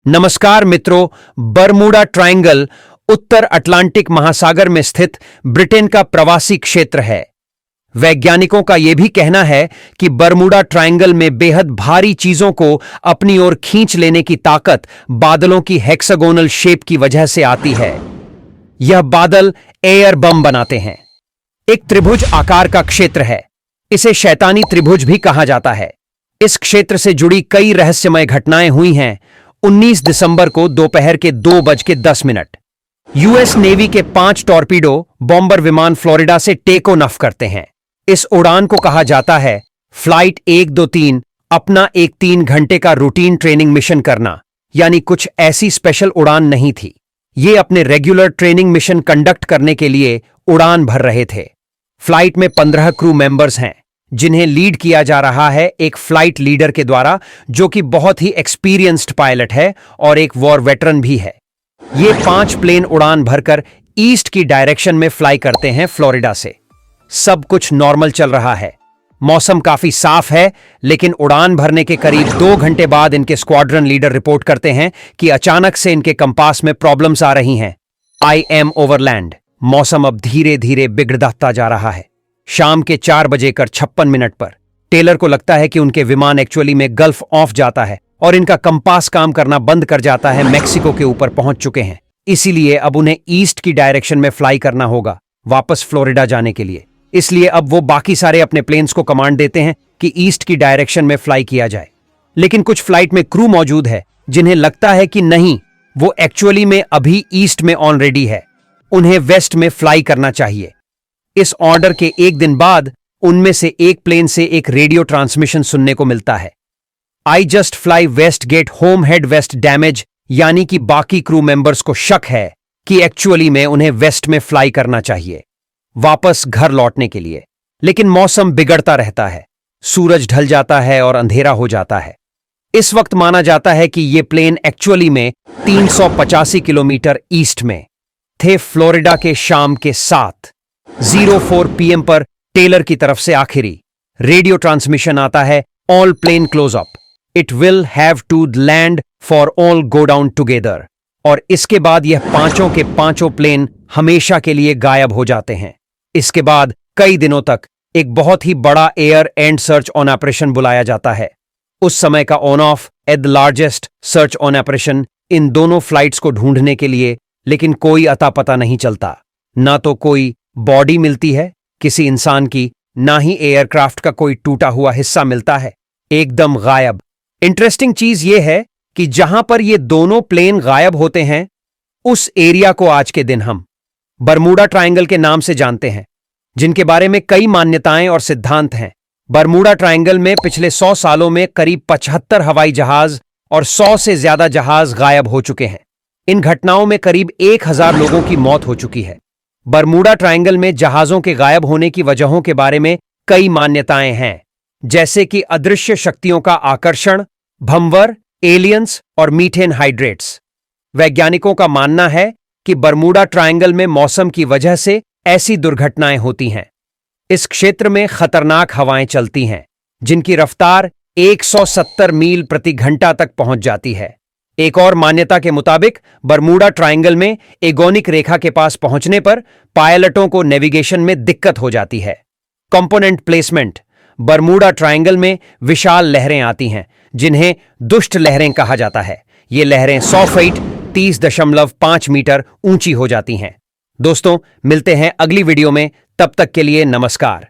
नमस्कार मित्रों, Bermuda triangle उत्तर Atlantic महासागर में स्थित ब्रिटेन का प्रवासी क्षेत्र है। वैज्ञानिकों का यह भी कहना है कि बरमूडा ट्रायंगल में बेहद भारी चीजों को अपनी ओर खींच लेने की ताकत बादलों की हेक्सागोनल शेप की वजह से आती है। यह बादल एयर बम बनाते हैं। एक त्रिभुज आकार का क्षेत्र है। इसे शैतानी त्रिभुज भी कहा जाता है। इस क्षेत्र से जुड़ी कई रहस्यमय घटनाएं हुई हैं। 19 दिसंबर को दोपहर के 2:10 यूएस नेवी के 5 टॉर्पीडो बॉम्बर विमान फ्लोरिडा से टेक ऑफ करते हैं। इस उड़ान को कहा जाता है फ्लाइट 123, अपना एक 3 घंटे का रूटीन ट्रेनिंग मिशन करना, यानी कुछ ऐसी स्पेशल उड़ान नहीं थी। ये अपने रेगुलर ट्रेनिंग मिशन कंडक्ट करने के लिए उड़ान भर रहे थे। फ्लाइट में 15 क्रू मेंबर्स हैं, जिन्हें लीड किया जा रहा है एक फ्लाइट लीडर के द्वारा, जो कि बहुत ही एक्सपीरियंस्ड पायलट है और एक वॉर वेटरन भी है। ये 5 प्लेन उड़ान भरकर ईस्ट की डायरेक्शन में फ्लाई करते हैं फ्लोरिडा से। सब कुछ नॉर्मल चल रहा है। मौसम काफी साफ है, लेकिन उड़ान भरने के करीब 2 घंटे बाद इनके स्क्वाड्रन लीडर रिपोर्ट करते हैं कि अचानक से इनके कंपास में प्रॉब्लम्स आ रही हैं। I am overland. मौसम अब धीरे धीरे बिगड़ता जा रहा है। शाम के 4:56 पर टेलर को लगता है कि उनके विमान एक्चुअली में गल्फ ऑफ जाता है और इनका कंपास काम करना बंद कर जाता है। मैक्सिको के ऊपर पहुंच चुके हैं, इसीलिए अब उन्हें ईस्ट की डायरेक्शन में फ्लाई करना होगा वापस फ्लोरिडा जाने के लिए। इसलिए अब वो बाकी सारे अपने प्लेन्स को कमांड देते हैं कि ईस्ट की डायरेक्शन में फ्लाई किया जाए। लेकिन कुछ फ्लाइट में क्रू मौजूद है जिन्हें लगता है कि नहीं, वो एक्चुअली में अभी ईस्ट में ऑलरेडी है, उन्हें वेस्ट में फ्लाई करना चाहिए। इस ऑर्डर के एक दिन बाद उनमें से एक प्लेन से एक रेडियो ट्रांसमिशन सुनने को मिलता है। I just fly west, get home, head west, damage. यानी कि बाकी क्रू मेंबर्स को शक है कि एक्चुअली में उन्हें वेस्ट में फ्लाई करना चाहिए वापस घर लौटने के लिए। लेकिन मौसम बिगड़ता रहता है, सूरज ढल जाता है और अंधेरा हो जाता है। इस वक्त माना जाता है कि ये प्लेन एक्चुअली में 385 किलोमीटर ईस्ट में थे। फ्लोरिडा के शाम के 7:04 PM पर टेलर की तरफ से आखिरी रेडियो ट्रांसमिशन आता है, all plane close up, it will have to land for all go down together. और इसके बाद यह पांचों के पांचों प्लेन हमेशा के लिए गायब हो जाते हैं। इसके बाद कई दिनों तक एक बहुत ही बड़ा air and search on operation बुलाया जाता है। उस समय का on off at the largest search on operation in दोनों फ्लाइट्स को ढूंढने के लिए, लेकिन कोई अता पता नहीं चलता। ना तो कोई बॉडी मिलती है किसी इंसान की, ना ही एयरक्राफ्ट का कोई टूटा हुआ हिस्सा मिलता है। एकदम गायब। इंटरेस्टिंग चीज यह है कि जहां पर ये दोनों प्लेन गायब होते हैं, उस एरिया को आज के दिन हम बरमूडा ट्रायंगल के नाम से जानते हैं, जिनके बारे में कई मान्यताएं और सिद्धांत हैं। बरमूडा ट्रायंगल में पिछले 100 सालों में करीब 75 हवाई जहाज और 100 से ज्यादा जहाज गायब हो चुके हैं। इन घटनाओं में करीब 1000 लोगों की मौत हो चुकी है। बरमूडा ट्रायंगल में जहाजों के गायब होने की वजहों के बारे में कई मान्यताएं हैं, जैसे कि अदृश्य शक्तियों का आकर्षण, भंवर, एलियंस और मीथेन हाइड्रेट्स। वैज्ञानिकों का मानना है कि बरमूडा ट्रायंगल में मौसम की वजह से ऐसी दुर्घटनाएं होती हैं। इस क्षेत्र में खतरनाक हवाएं चलती हैं, जिनकी रफ्तार 170 मील प्रति घंटा तक पहुंच जाती है। एक और मान्यता के मुताबिक बरमूडा ट्रायंगल में एगोनिक रेखा के पास पहुंचने पर पायलटों को नेविगेशन में दिक्कत हो जाती है। Component placement. बरमूडा ट्रायंगल में विशाल लहरें आती हैं, जिन्हें दुष्ट लहरें कहा जाता है। ये लहरें 100 फीट 30.5 मीटर ऊंची हो जाती हैं। दोस्तों, मिलते हैं अगली वीडियो में। तब तक के लिए नमस्कार।